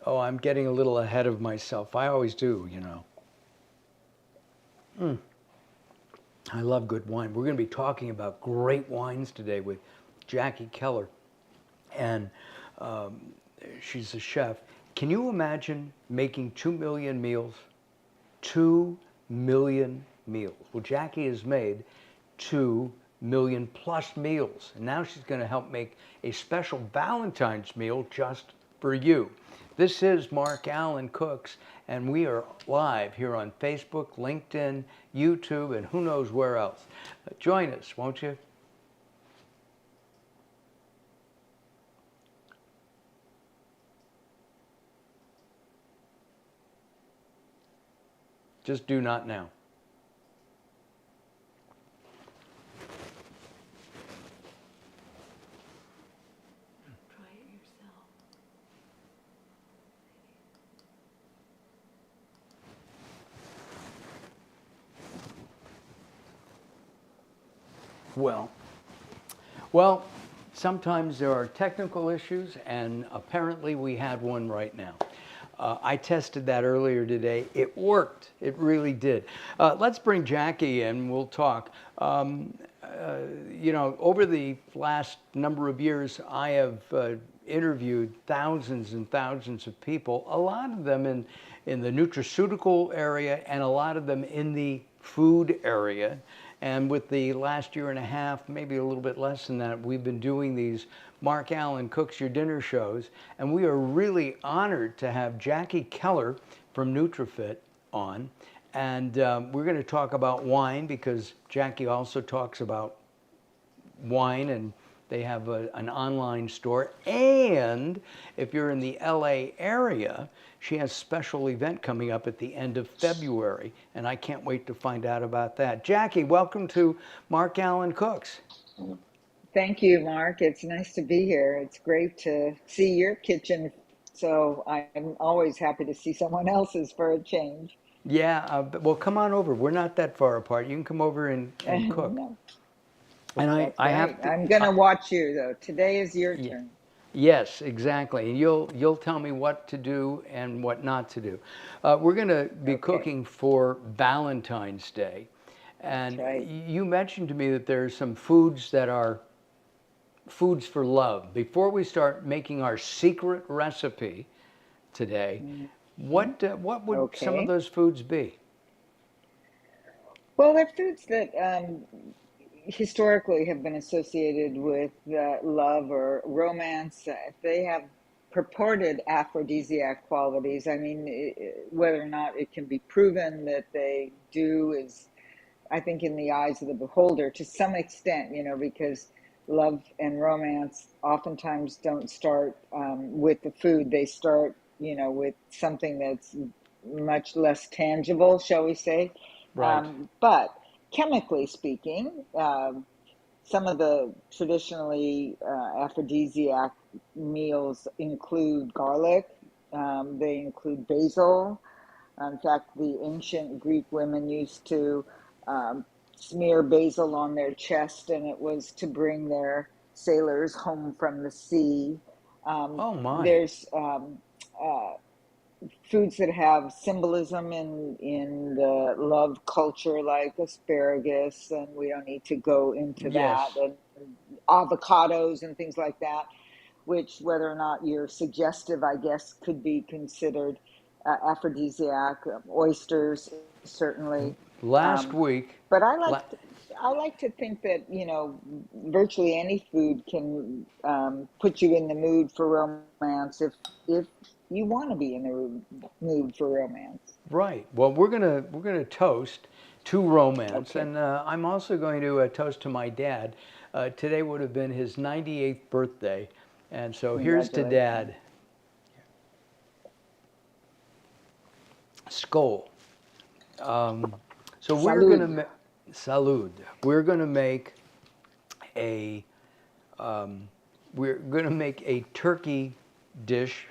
Oh, I'm getting a little ahead of myself. I always do, you know. I love good wine. We're going to be talking about great wines today with Jackie Keller, and um, she's a chef. Can you imagine making 2 million meals? 2 million meals. Well, Jackie has made 2 million plus meals, and now she's going to help make a special Valentine's meal just for you. This is Mark Alyn Cooks, and we are live here on Facebook, LinkedIn, YouTube, and who knows where else. Join us, won't you? Just do not now. Try it yourself. Well, sometimes there are technical issues, and apparently we had one right now. I tested that earlier today. It worked. It really did. Let's bring Jackie in. We'll talk. You know, over the last number of years, I have interviewed thousands and thousands of people, a lot of them in the nutraceutical area and a lot of them in the food area. And with the last year and a half, maybe a little bit less than that, we've been doing these Mark Alyn Cooks Your Dinner shows. And we are really honored to have Jackie Keller from Nutrifit on. And we're going to talk about wine because Jackie also talks about wine, and they have an online store. And if you're in the LA area, she has a special event coming up at the end of February, and I can't wait to find out about that. Jackie, welcome to Mark Alyn Cooks. Thank you, Mark. It's nice to be here. It's great to see your kitchen. So I'm always happy to see someone else's for a change. Yeah, well, come on over. We're not that far apart. You can come over and cook. No, And that's I great. have to. I'm going to watch you, though. Today is your Yeah. turn. Yes, exactly. And you'll tell me what to do and what not to do. We're going to be Okay, cooking for Valentine's Day, that's and right. you mentioned to me that there are some foods that are foods for love. Before we start making our secret recipe today, Mhm. what would some of Okay. those foods be? Well, they're foods that historically have been associated with love or romance. They have purported aphrodisiac qualities. I mean, whether or not it can be proven that they do is, I think, in the eyes of the beholder to some extent, you know, because love and romance oftentimes don't start with the food. They start, you know, with something that's much less tangible, shall we say. Right. But chemically speaking, some of the traditionally aphrodisiac meals include garlic, they include basil. In fact, the ancient Greek women used to um, smear basil on their chest, and it was to bring their sailors home from the sea. Oh my. There's uh, foods that have symbolism in the love culture, like asparagus, and we don't need to go into that, Yes. and avocados and things like that, which, whether or not you're suggestive, I guess, could be considered aphrodisiac. Oysters, certainly. Last Um, week, but la- I like to think that, you know, virtually any food can put you in the mood for romance if you want to be in the mood for romance. right. Well, we're gonna toast to romance, Okay, and I'm also going to toast to my dad. Today would have been his 98th birthday, and so here's to congratulations. Dad. Skull. Um, so we're Salud. gonna salud. We're gonna make a we're gonna make a turkey dish,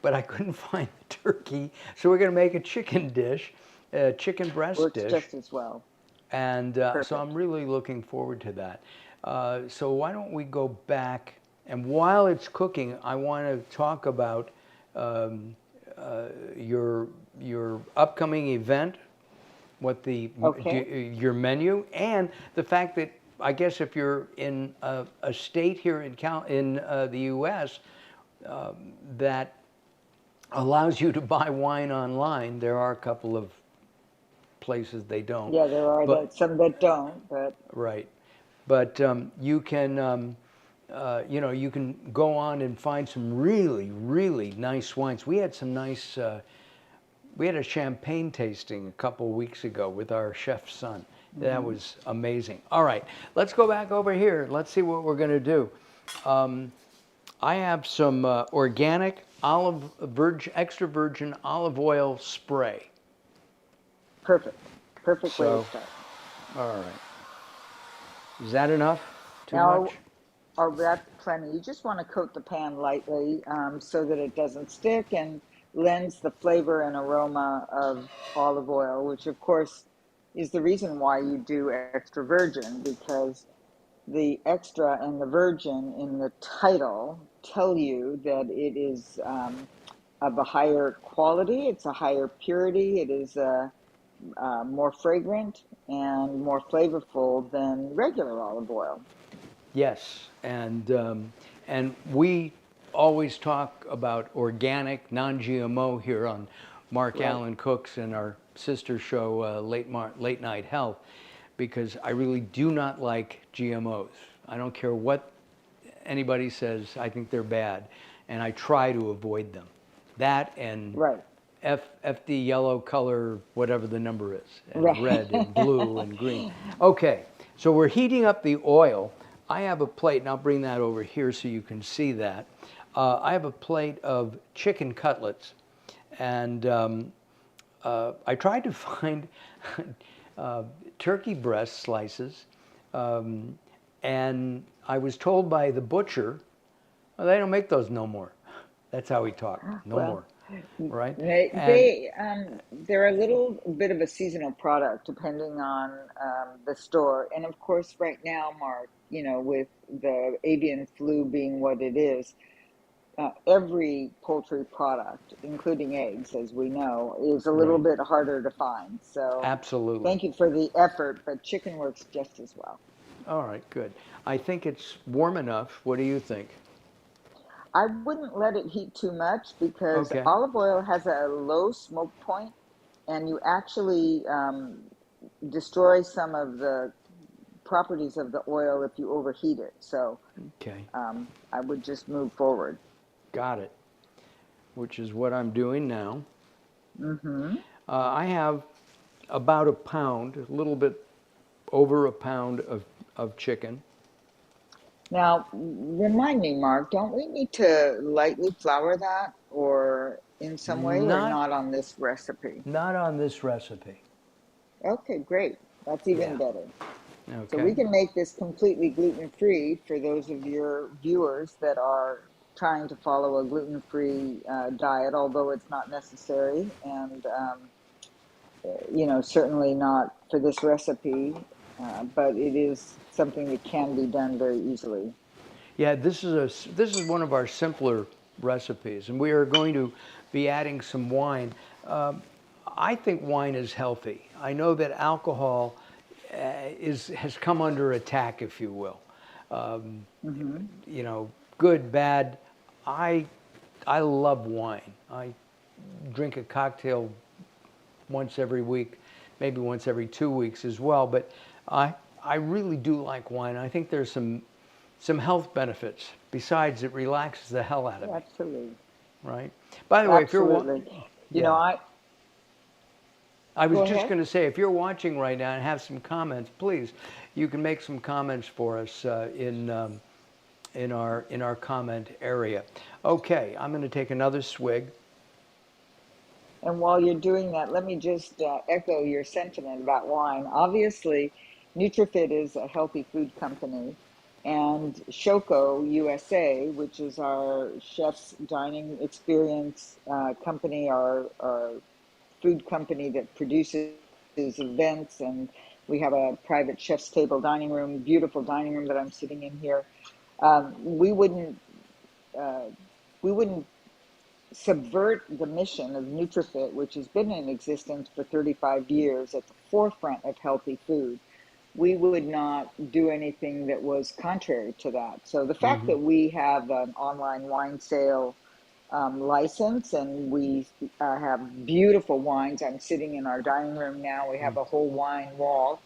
but I couldn't find the turkey, so we're gonna make a chicken dish, a chicken breast Works dish. just as well. And so I'm Perfect. really looking forward to that. So why don't we go back? And while it's cooking, I want to talk about your upcoming event, what the Okay. your menu, and the fact that I guess if you're in a state here in the U.S. That allows you to buy wine online. There are a couple of places they don't, Yeah, there are but some that don't, but right. But you can, you can go on and find some really, really nice wines. We had some nice. We had a champagne tasting a couple weeks ago with our chef's son. That mhm. was amazing. All right, let's go back over here. Let's see what we're going to do. I have some organic extra virgin olive oil spray. Perfect. Perfect way to So, start. all right. Is that enough? Too Now, much? that's plenty. You just want to coat the pan lightly so that it doesn't stick and lends the flavor and aroma of olive oil, which of course is the reason why you do extra virgin, because the extra and the virgin in the title tell you that it is of a higher quality, it's a higher purity, it is more fragrant and more flavorful than regular olive oil. Yes, and we always talk about organic, non-GMO here on Mark Right. Alyn Cooks and our sister show Late Night Health, because I really do not like GMOs. I don't care what anybody says. I think they're bad, and I try to avoid them. That and Right. FD yellow color, whatever the number is, and Right. red and blue and green. Okay, so we're heating up the oil. I have a plate, and I'll bring that over here so you can see that. I have a plate of chicken cutlets, and I tried to find turkey breast slices, and I was told by the butcher, well, they don't make those no more. That's how he talked, no Well, more, right? And they're a little bit of a seasonal product depending on the store. And of course, right now, Mark, with the avian flu being what it is, every poultry product, including eggs, as we know, is a little right, bit harder to find. So absolutely. thank you for the effort, but chicken works just as well. All right, good. I think it's warm enough. What do you think? I wouldn't let it heat too much because Okay. olive oil has a low smoke point, and you actually destroy some of the properties of the oil if you overheat it. So Okay. I would just move forward. Got it. Which is what I'm doing now. Hmm. I have about a pound, a little bit over a pound of chicken. Now, remind me, Mark, don't we need to lightly flour that or in some way or Not not on this recipe? not on this recipe. Okay, great. That's even Yeah. better. So Okay. we can make this completely gluten-free for those of your viewers that are trying to follow a gluten-free diet, although it's not necessary, and certainly not for this recipe, but it is something that can be done very easily. Yeah, this is one of our simpler recipes, and we are going to be adding some wine. Um, I think wine is healthy. I know that alcohol has come under attack, if you will. Um, Hmm. good, bad. I I love wine. I drink a cocktail once every week, maybe once every 2 weeks as well. But I I really do like wine. I think there's some health benefits. Besides, it relaxes the hell out of me, Absolutely. right? By the way, if you're Absolutely. yeah, I I was go just ahead. going to say, if you're watching right now and have some comments, please, you can make some comments for us in our comment area. Okay, I'm going to take another swig. And while you're doing that, let me just echo your sentiment about wine. Obviously, Nutrifit is a healthy food company, and Shoko USA, which is our chef's dining experience company, our food company that produces events, and we have a private chef's table dining room, beautiful dining room that I'm sitting in here. Um, we wouldn't uh, we wouldn't subvert the mission of Nutrifit, which has been in existence for 35 years at the forefront of healthy food, we would not do anything that was contrary to that. So the fact Hmm. that we have an online wine sale license, and we have beautiful wines. I'm sitting in our dining room now. We have a whole wine wall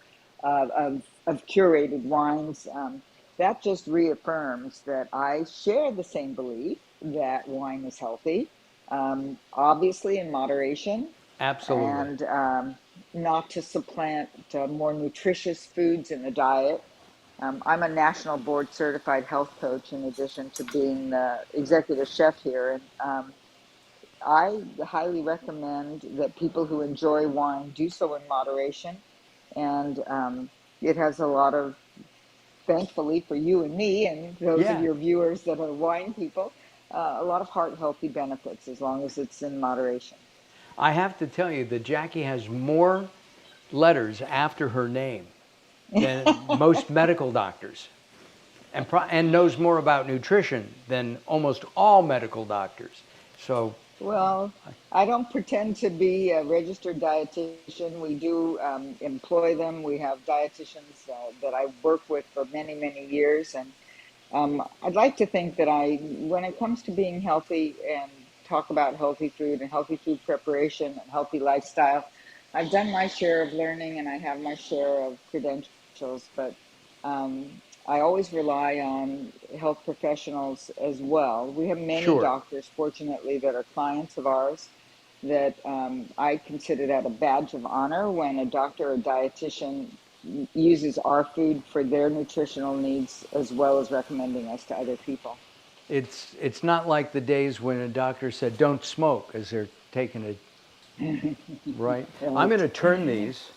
of curated wines. That just reaffirms that I share the same belief that wine is healthy, obviously in moderation, Absolutely. and not to supplant more nutritious foods in the diet. I'm a national board certified health coach in addition to being the executive chef here. And I highly recommend that people who enjoy wine do so in moderation. And it has a lot of, thankfully for you and me, and those of Yeah. your viewers that are wine people, a lot of heart healthy benefits as long as it's in moderation. I have to tell you that Jackie has more letters after her name than most medical doctors, and knows more about nutrition than almost all medical doctors. So, Well, I don't pretend to be a registered dietitian. We do employ them. We have dietitians that I work with for many, many years. And I'd like to think that when it comes to being healthy and talk about healthy food and healthy food preparation and healthy lifestyle, I've done my share of learning and I have my share of credentials, but I always rely on health professionals as well. We have many sure, doctors, fortunately, that are clients of ours that I consider that a badge of honor when a doctor or dietitian uses our food for their nutritional needs as well as recommending us to other people. it's not like the days when a doctor said don't smoke as they're taking it right. I'm Right. going to turn these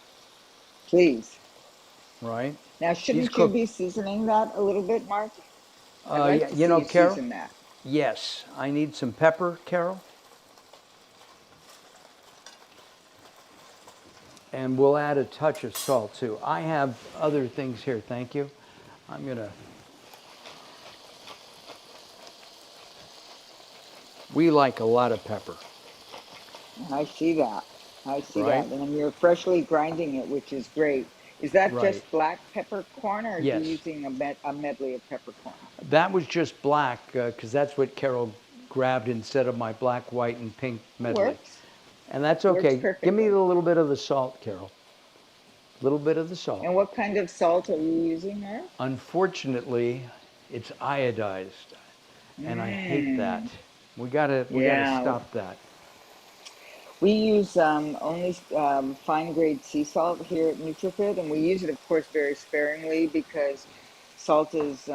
Please. right. Now, These shouldn't you cook. be seasoning that a little bit, Mark? I'd like Yeah, to you see know, you Carol. season that. Yes, I need some pepper, Carol, and we'll add a touch of salt too. I have other things here. Thank you. I'm gonna. We like a lot of pepper, I see that. I see right? that. And you're freshly grinding it, which is great. Is that Right. just black peppercorn or are you Yes. using a medley of peppercorn? That was just black because that's what Carol grabbed instead of my black, white, and pink medley. Works. And that's Works okay. Give me perfectly. a little bit of the salt, Carol. A little bit of the salt. And what kind of salt are you using there? Unfortunately, it's iodized, and I hate that. Mmm. We gotta Yeah. stop that. We use only fine grade sea salt here at Nutrifit, and we use it, of course, very sparingly because salt is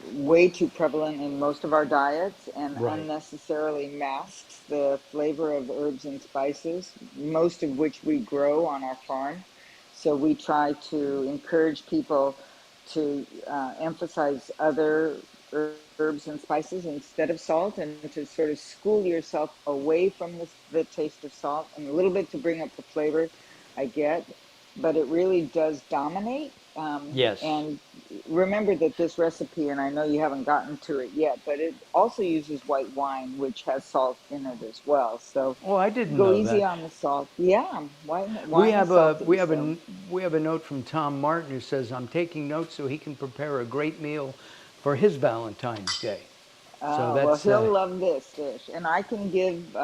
way too prevalent in most of our diets and Right. unnecessarily masks the flavor of herbs and spices, most of which we grow on our farm. So we try to encourage people to emphasize other herbs and spices instead of salt, and to sort of school yourself away from the taste of salt and a little bit to bring up the flavor. I get, but it really does dominate. Yes. And remember that this recipe, and I know you haven't gotten to it yet, but it also uses white wine, which has salt in it as well. So Oh, I didn't go know easy that. on the salt. Yeah, We wine is have a we salty. have So a we have a note from Tom Martin who says I'm taking notes so he can prepare a great meal for his Valentine's Day. So Well, that's he'll love this dish. And I can give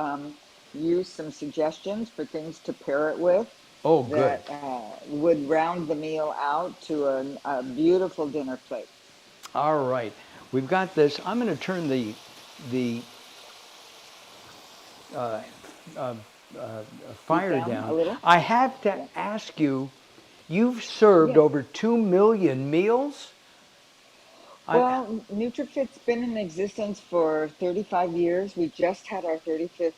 you some suggestions for things to pair it with oh good. that would round the meal out to a beautiful dinner plate. All right, we've got this. I'm going to turn the uh, uh, Heat fire down a down. little. I have to Yeah. ask you. You've served Yes. over 2 million meals. I Well, Nutrifit's been in existence for 35 years. We just had our 35th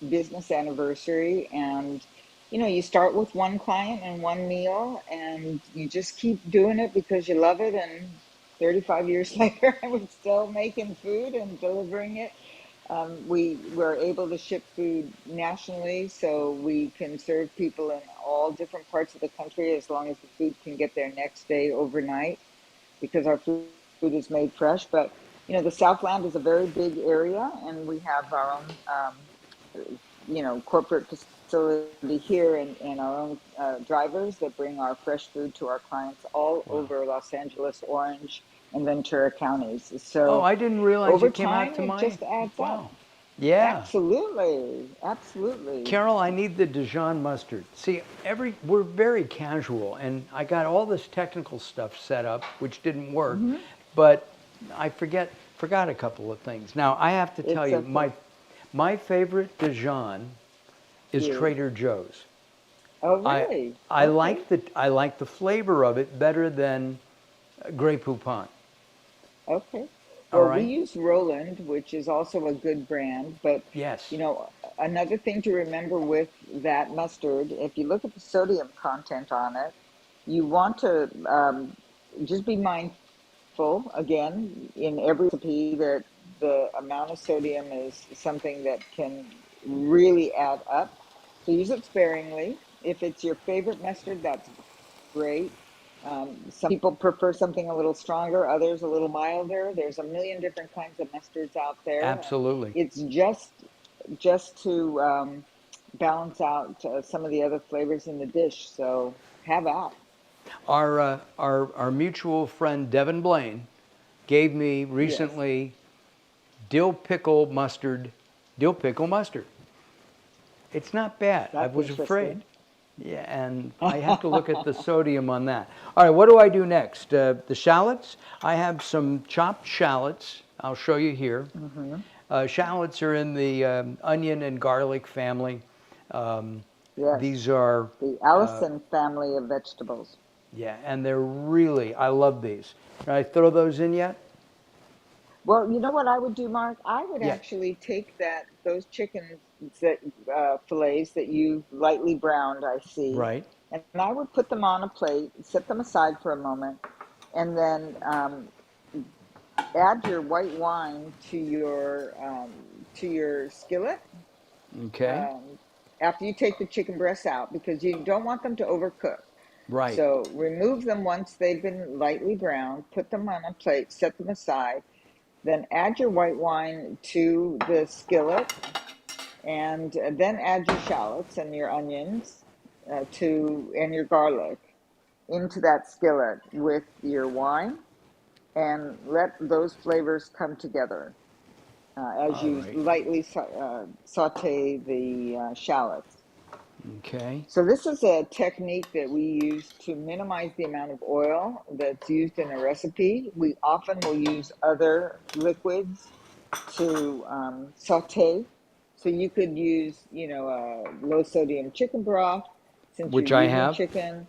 business anniversary. And, you start with one client and one meal, and you just keep doing it because you love it. And 35 years later, we're still making food and delivering it. We were able to ship food nationally, so we can serve people in all different parts of the country as long as the food can get there next day overnight because our food is made fresh. But the Southland is a very big area, and we have our own, corporate facility here, and our own drivers that bring our fresh food to our clients all Wow. over Los Angeles, Orange, and Ventura counties. Oh, So I didn't realize over it came out time, to it my, just adds up. wow. Yeah. Absolutely, absolutely. Carol, I need the Dijon mustard. See, we're very casual, and I got all this technical stuff set up, which didn't work, Hmm. but I forgot a couple of things. Now, I have to tell It's you, okay. my favorite Dijon is Is Trader Joe's. oh I really? I Okay. like the flavor of it better than Grey Poupon. Okay. All Well, we right? use Roland, which is also a good brand, but Yes. another thing to remember with that mustard, if you look at the sodium content on it, you want to just be mindful, again, in every recipe, that the amount of sodium is something that can really add up. So use it sparingly. If it's your favorite mustard, that's great. Some people prefer something a little stronger, others a little milder. There's a million different kinds of mustards out there, and Absolutely. it's just to balance out some of the other flavors in the dish. So have at. Our mutual friend Devin Blaine gave me Yes, recently dill pickle mustard, dill pickle mustard. It's not bad. I that's was afraid. interesting. Yeah, and I have to look at the sodium on that. All right, what do I do next? The shallots. I have some chopped shallots. I'll show you here. Hmm. Shallots are in the onion and garlic family. Um, Yes, these are, the uh, Allison family of vegetables. yeah, and they're really, I love these. Can I throw those in yet? Well, you know what I would do, Mark? I would Yeah, actually take those chicken that fillets that you lightly browned, I see, right. and I would put them on a plate, set them aside for a moment, and then add your white wine to your skillet Okay, um, after you take the chicken breasts out, because you don't want them to overcook. right. So remove them once they've been lightly browned, put them on a plate, set them aside, then add your white wine to the skillet, and then add your shallots and your onions and your garlic into that skillet with your wine, and let those flavors come together as All you right. lightly saute the shallots. Okay. So this is a technique that we use to minimize the amount of oil that's used in a recipe. We often will use other liquids to saute. So you could use, a low sodium chicken broth since you're Which I using have. chicken,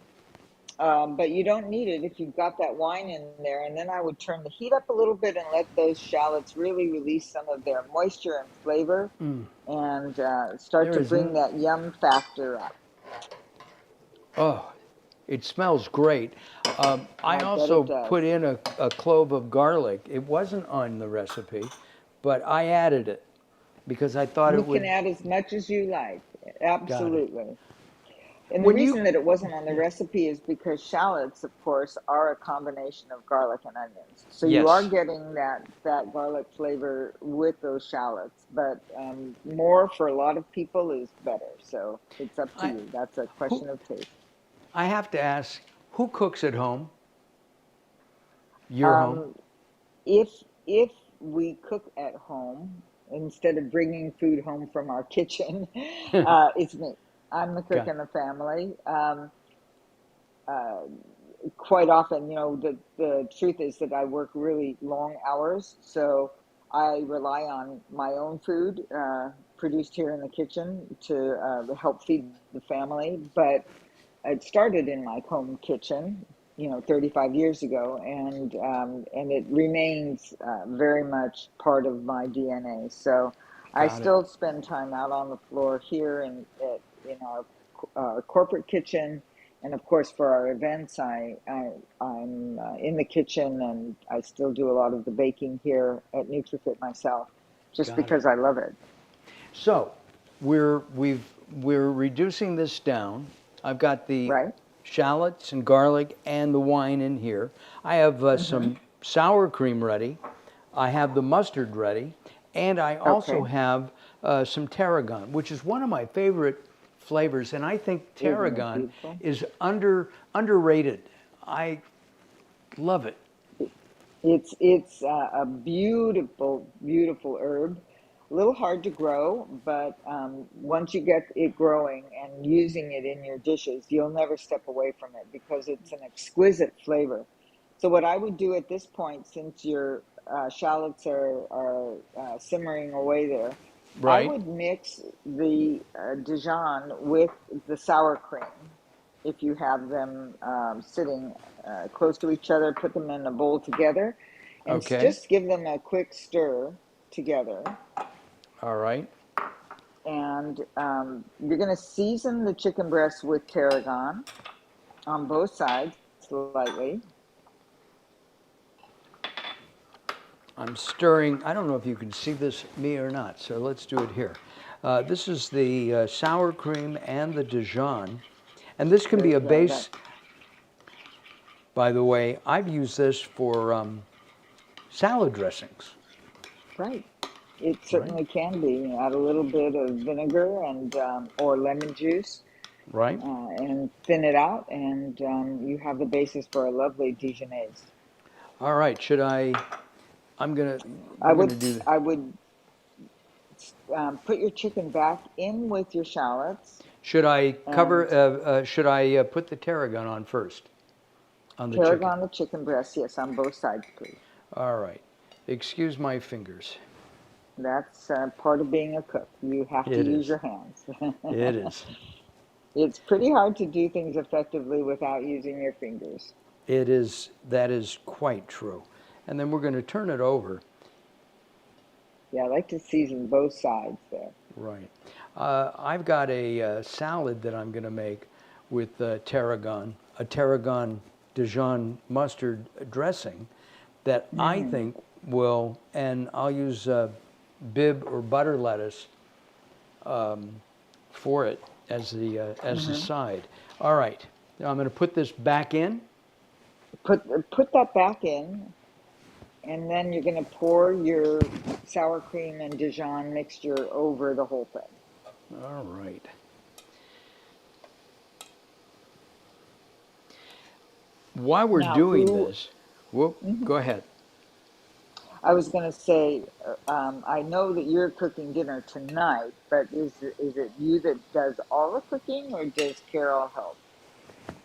but you don't need it if you've got that wine in there. And then I would turn the heat up a little bit and let those shallots really release some of their moisture and flavor, and start There to is, bring that yum factor up. oh, it smells great. I I bet it also put does. in a clove of garlic. It wasn't on the recipe, but I added it because I thought You it can would. add as much as you like. Got it. Absolutely. And the When you, reason that it wasn't on the recipe is because shallots, of course, are a combination of garlic and onions. So you are yes, getting that garlic flavor with those shallots, but more for a lot of people is better. So it's up to I you. That's a who question of taste. I have to ask, who cooks at home? Your home? Um, if if we cook at home instead of bringing food home from our kitchen, it's me. I'm the cook Got in the family. Uh, Quite often, the truth is that I work really long hours, so I rely on my own food produced here in the kitchen to help feed the family. But it started in my home kitchen, 35 years ago, and it remains very much part of my DNA. So I got it. still spend time out on the floor here in our corporate kitchen, and of course for our events, I'm in the kitchen, and I still do a lot of the baking here at Nutrifit myself, just Got it. because I love it. So we're reducing this down. I've got the Right? shallots and garlic and the wine in here. I have Mm-hmm. some sour cream ready. I have the mustard ready, and I also Okay. have some tarragon, which is one of my favorite flavors, and I think Isn't it tarragon beautiful? is underrated. I love it. It's a beautiful, beautiful herb. A little hard to grow, but once you get it growing and using it in your dishes, you'll never step away from it because it's an exquisite flavor. So what I would do at this point, since your shallots are simmering away there, I Right? would mix the Dijon with the sour cream if you have them sitting close to each other, put them in a bowl together, and Okay. just give them a quick stir together. All right. And you're going to season the chicken breast with tarragon on both sides slightly. I'm stirring. I don't know if you can see this, me or not, so let's do it here. This is the sour cream and the Dijon. And this can There be you a go. base, by the way. I've used this for salad dressings, Right. It right? certainly can be. Add a little bit of vinegar and or lemon juice, Right? and thin it out, and you have the basis for a lovely Dijonnaise. All right. Should I? I'm gonna. I We're would gonna do. I would put your chicken back in with your shallots Should I cover? and Should I put the tarragon on first on the chicken? tarragon the chicken breast. Yes, on both sides, please. All right. Excuse my fingers. That's part of being a cook. You have to It use is. your hands. It is. It's pretty hard to do things effectively without using your fingers. It is. That is quite true. And then we're going to turn it over. Yeah, I like to season both sides there. Right. I've got a salad that I'm going to make with a tarragon Dijon mustard dressing that I Mm, think will, and I'll use Bib or butter lettuce for it as the hmm side. All right. Now I'm going to put this back in. Put that back in, and then you're going to pour your sour cream and Dijon mixture over the whole thing. All right. While we're Now, doing who? this, whoop, Mhm. go ahead. I was going to say, I know that you're cooking dinner tonight, but is it you that does all the cooking, or does Carol help?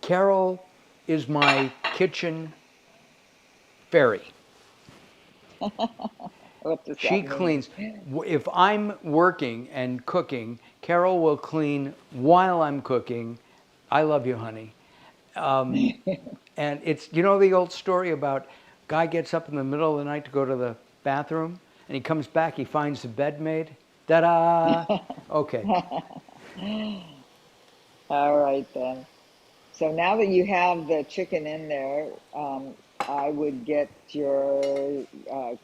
Carol is my kitchen fairy. What does She that mean? cleans. If I'm working and cooking, Carol will clean while I'm cooking. I love you, honey. And it's, you know, the old story about guy gets up in the middle of the night to go to the bathroom and he comes back, he finds the bed made. Da-da! Okay. All right then. So now that you have the chicken in there, I would get your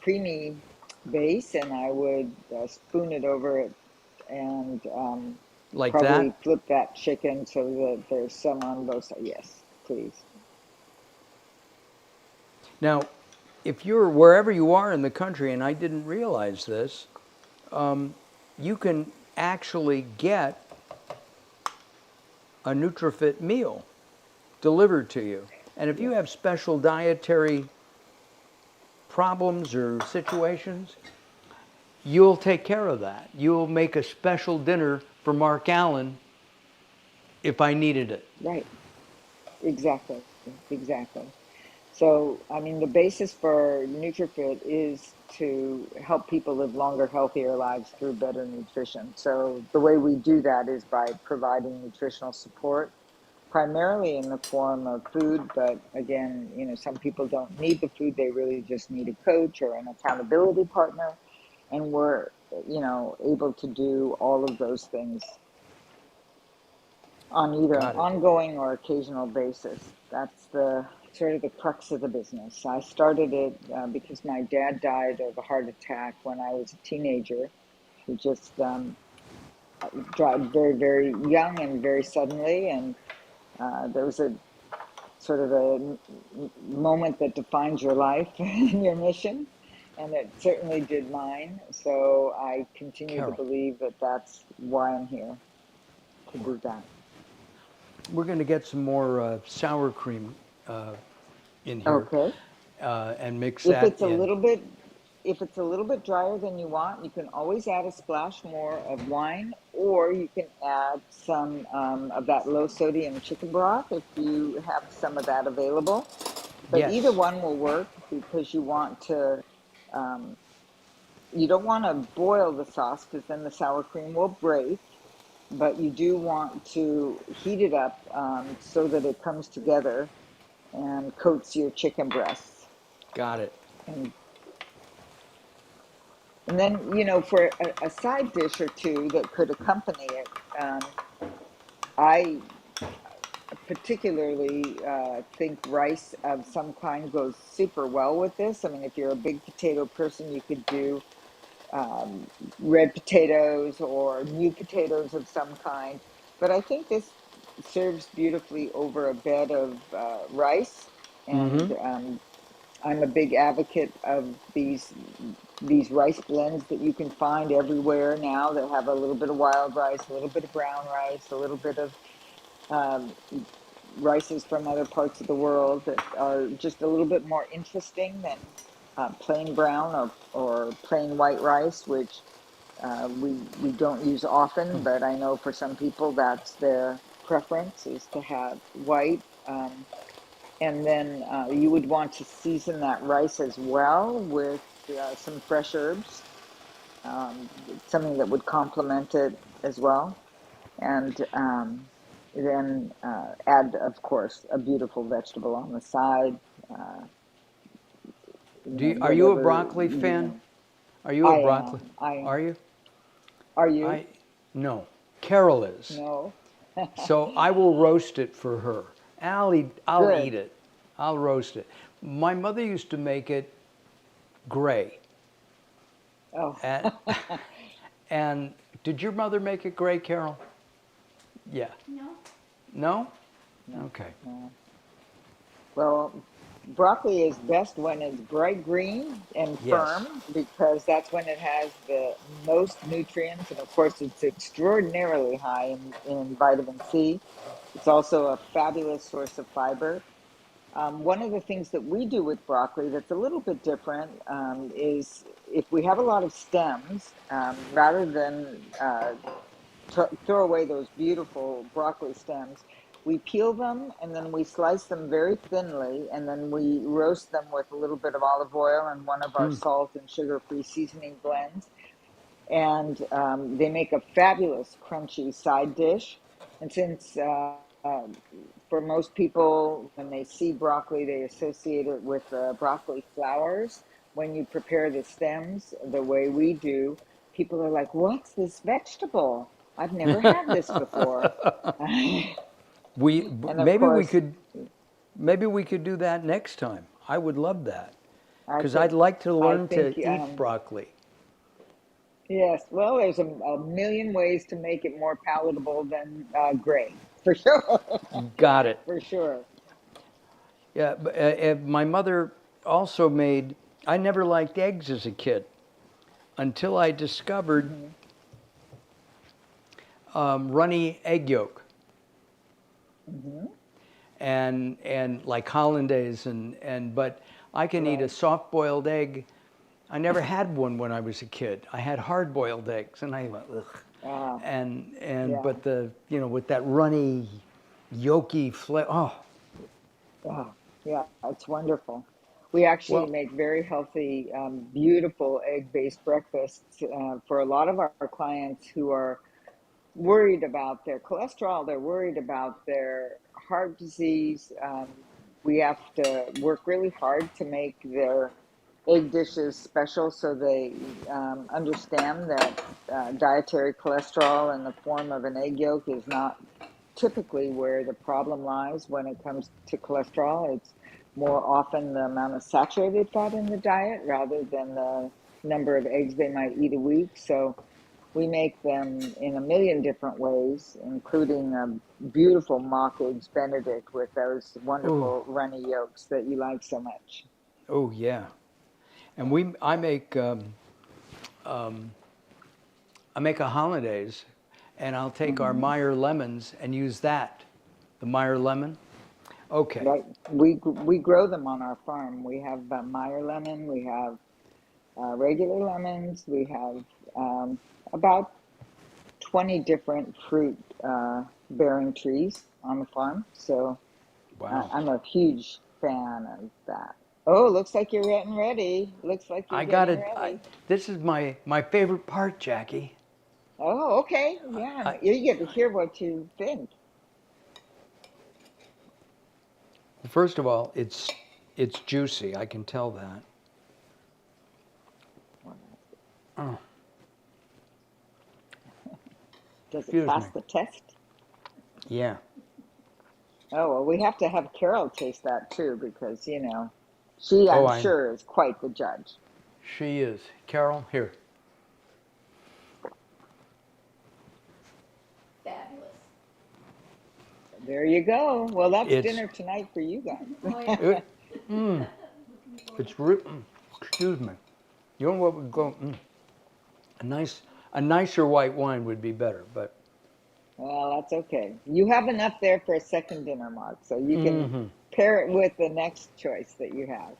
creamy base and I would spoon it over it and Like probably that. flip that chicken so that there's some on both sides. Yes, please. Now, if you're wherever you are in the country, and I didn't realize this, you can actually get a Nutrifit meal delivered to you. And if you Yes. have special dietary problems or situations, you'll take care of that. You'll make a special dinner for Mark Allen if I needed it. Right. Exactly. Exactly. So, I mean, the basis for Nutrifit is to help people live longer, healthier lives through better nutrition. So, the way we do that is by providing nutritional support, primarily in the form of food. But again, some people don't need the food, they really just need a coach or an accountability partner. And we're, able to do all of those things on either an Got it. ongoing or occasional basis. That's the sort of the crux of the business. I started it because my dad died of a heart attack when I was a teenager. He just died very, very young and very suddenly, and there was a sort of a moment that defines your life and your mission. and it certainly did mine. So I continue to Carol, believe that that's why I'm here, to do that. we're going to get some more sour cream in here Okay. and mix If that it's a in. little bit if it's a little bit drier than you want, you can always add a splash more of wine, or you can add some of that low sodium chicken broth if you have some of that available. But either Yes. one will work because um, you don't want to boil the sauce because then the sour cream will break. But you do want to heat it up so that it comes together and coats your chicken breasts. Got it. And And then, for a side dish or two that could accompany it, I particularly think rice of some kind goes super well with this. I mean, if you're a big potato person, you could do um, red potatoes or new potatoes of some kind. But I think this serves beautifully over a bed of rice. And Mm-hmm. I'm a big advocate of these rice blends that you can find everywhere now that have a little bit of wild rice, a little bit of brown rice, a little bit of um, rices from other parts of the world that are just a little bit more interesting than plain brown or plain white rice, which we don't use often, but I know for some people that's their preference is to have white. And then you would want to season that rice as well with some fresh herbs, something that would complement it as well. And then add, of course, a beautiful vegetable on the side, uh, Are you a whatever, broccoli fan? Are you a I broccoli? am. I Are am. you? Are you? I no. Carol is. No. So I will roast it for her. I'll eat Good. it. I'll roast it. My mother used to make it gray. Oh. And, and did your mother make it gray, Carol? Yeah. No. No? No, Okay. no. Well, broccoli is best when it's bright green and Yes. firm because that's when it has the most nutrients. And of course, it's extraordinarily high in vitamin C. It's also a fabulous source of fiber. One of the things that we do with broccoli that's a little bit different is if we have a lot of stems, rather than throw away those beautiful broccoli stems. We peel them and then we slice them very thinly, and then we roast them with a little bit of olive oil and one of our salt and sugar free seasoning blends. And they make a fabulous crunchy side dish. And since for most people, when they see broccoli, they associate it with broccoli flowers. When you prepare the stems the way we do, people are like, "What's this vegetable? I've never had this before." And We of course, maybe we could do that next time. I would love that I because I'd think, like to I learn think, to eat broccoli. yes. Well, there's a million ways to make it more palatable than gray, for sure, Got it. for sure. Yeah, but, my mother also made. I never liked eggs as a kid until I discovered Hmm. runny egg yolk Hmm. and like hollandaise and but I can eat a Right. soft boiled egg. I never had one when I was a kid. I had hard boiled eggs and I went ugh. Ah, And yeah. but the with that runny yolky flavor. Oh Oh, yeah, it's wonderful. We actually well, make very healthy, beautiful egg-based breakfasts for a lot of our clients who are worried about their cholesterol, they're worried about their heart disease. We have to work really hard to make their egg dishes special so they understand that dietary cholesterol in the form of an egg yolk is not typically where the problem lies when it comes to cholesterol. It's more often the amount of saturated fat in the diet rather than the number of eggs they might eat a week. So we make them in a million different ways, including a beautiful mock eggs Benedict with those oh wonderful runny yolks that you like so much. oh yeah. And I make a hollandaise, and I'll take our Meyer lemons and use that, the Meyer lemon. Okay. Right. We grow them on our farm. We have Meyer lemon. We have regular lemons. We have about 20 different fruit bearing trees on the farm. So Wow. I'm a huge fan of that. Oh, looks like you're getting ready. Looks like you're I got getting it. ready. This is my favorite part, Jackie. Oh, okay. Yeah, I, you get to hear what you think. First of all, it's juicy. I can tell that. Oh, Does it excuse me. pass the test? Yeah. Oh, well, we have to have Carol taste that too because, she, Oh, I'm sure, is quite the judge. she is. Carol, here. Fabulous. There you go. Well, that's It's dinner tonight for you guys. Oh, yeah. it, it's excuse me. You know what would go? A nicer white wine would be better, but Well, that's okay. You have enough there for a second dinner, Mark, so you can pair it with the next choice that you have.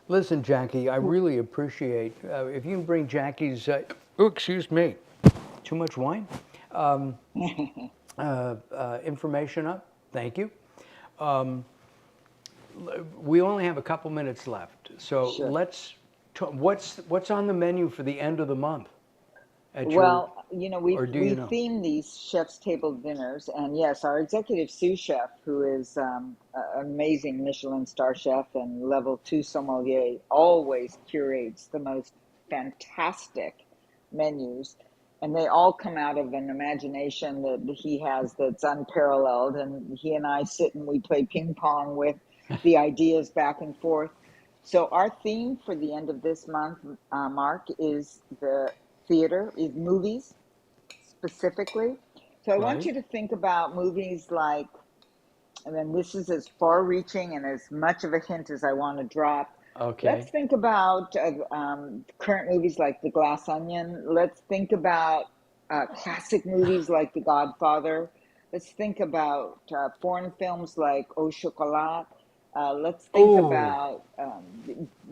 listen, Jackie, I really appreciate if you can bring Jackie's. Oh, excuse me. Too much wine. Information up. Thank you. We only have a couple minutes left, so Sure. what's on the menu for the end of the month? Well, Or do we you know? theme these chef's table dinners, and yes, our executive sous chef, who is an amazing Michelin star chef and level 2 sommelier, always curates the most fantastic menus, and they all come out of an imagination that he has that's unparalleled. And he and I sit and we play ping pong with the ideas back and forth. So our theme for the end of this month, Mark, is the theater, is movies specifically. So I want Right. you to think about movies like, and then this is as far reaching and as much of a hint as I want to drop. Let's Okay. think about current movies like The Glass Onion. Let's think about classic movies like The Godfather. Let's think about foreign films like Au Chocolat. Let's think Oh, about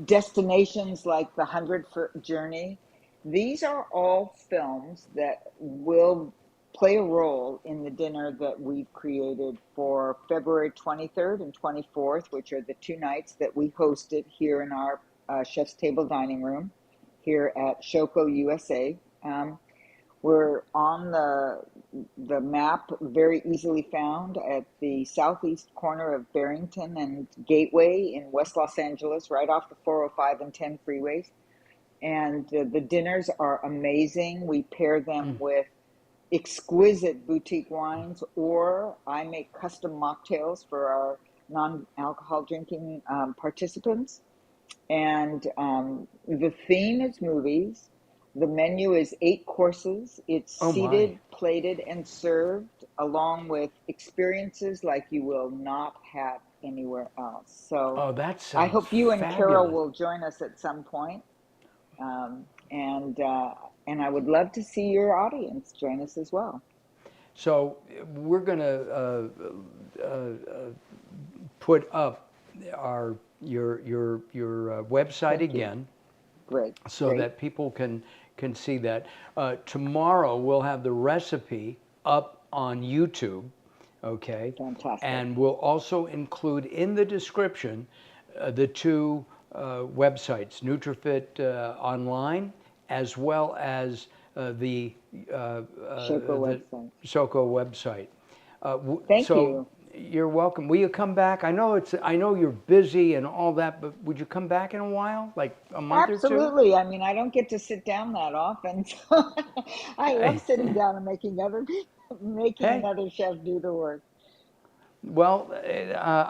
destinations like The 100-Foot Journey. These are all films that will play a role in the dinner that we've created for February 23rd and 24th, which are the 2 nights that we hosted here in our Chef's Table dining room here at Shoko USA. We're on the map, very easily found at the southeast corner of Barrington and Gateway in West Los Angeles, right off the 405 and 10 freeways. And the dinners are amazing. We pair them with exquisite boutique wines, or I make custom mocktails for our non-alcohol drinking participants. And the theme is movies. The menu is 8 courses. It's oh my. seated, plated, and served, along with experiences like you will not have anywhere else. So Oh, that I sounds hope you and Carol fabulous. will join us at some point. Um, and uh, and I would love to see your audience join us as well. So we're going to put up your website Thank you. again, Great, so great, that people can see that. Tomorrow we'll have the recipe up on YouTube, okay? fantastic. And we'll also include in the description the two websites, Nutrifit online, as well as Shoko the website. SOCO website. Thank So you. you're welcome. Will you come back? I know you're busy and all that, but would you come back in a while, like a month or two? Absolutely. I mean, I don't get to sit down that often. So I love Hey, sitting down and making hey. another chef do the work. Well,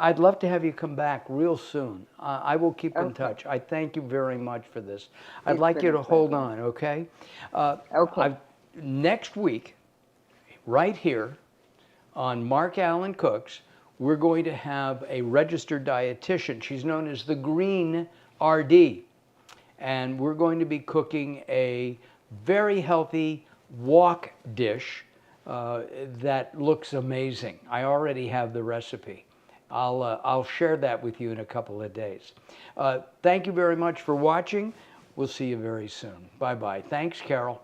I'd love to have you come back real soon. I will keep in Okay. touch. I thank you very much for this. I'd It's like been you a to hold pleasure. on, okay? Uh, Okay. Next week, right here on Mark Allen Cooks, we're going to have a registered dietitian. She's known as the Green RD. and we're going to be cooking a very healthy wok dish that looks amazing. I already have the recipe. I'll share that with you in a couple of days. Thank you very much for watching. We'll see you very soon. Bye-bye. Thanks, Carol.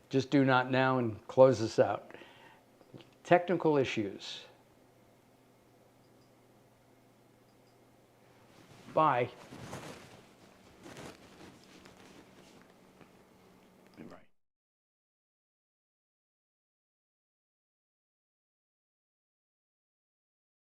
Just do not now and close us out. Technical issues. Bye.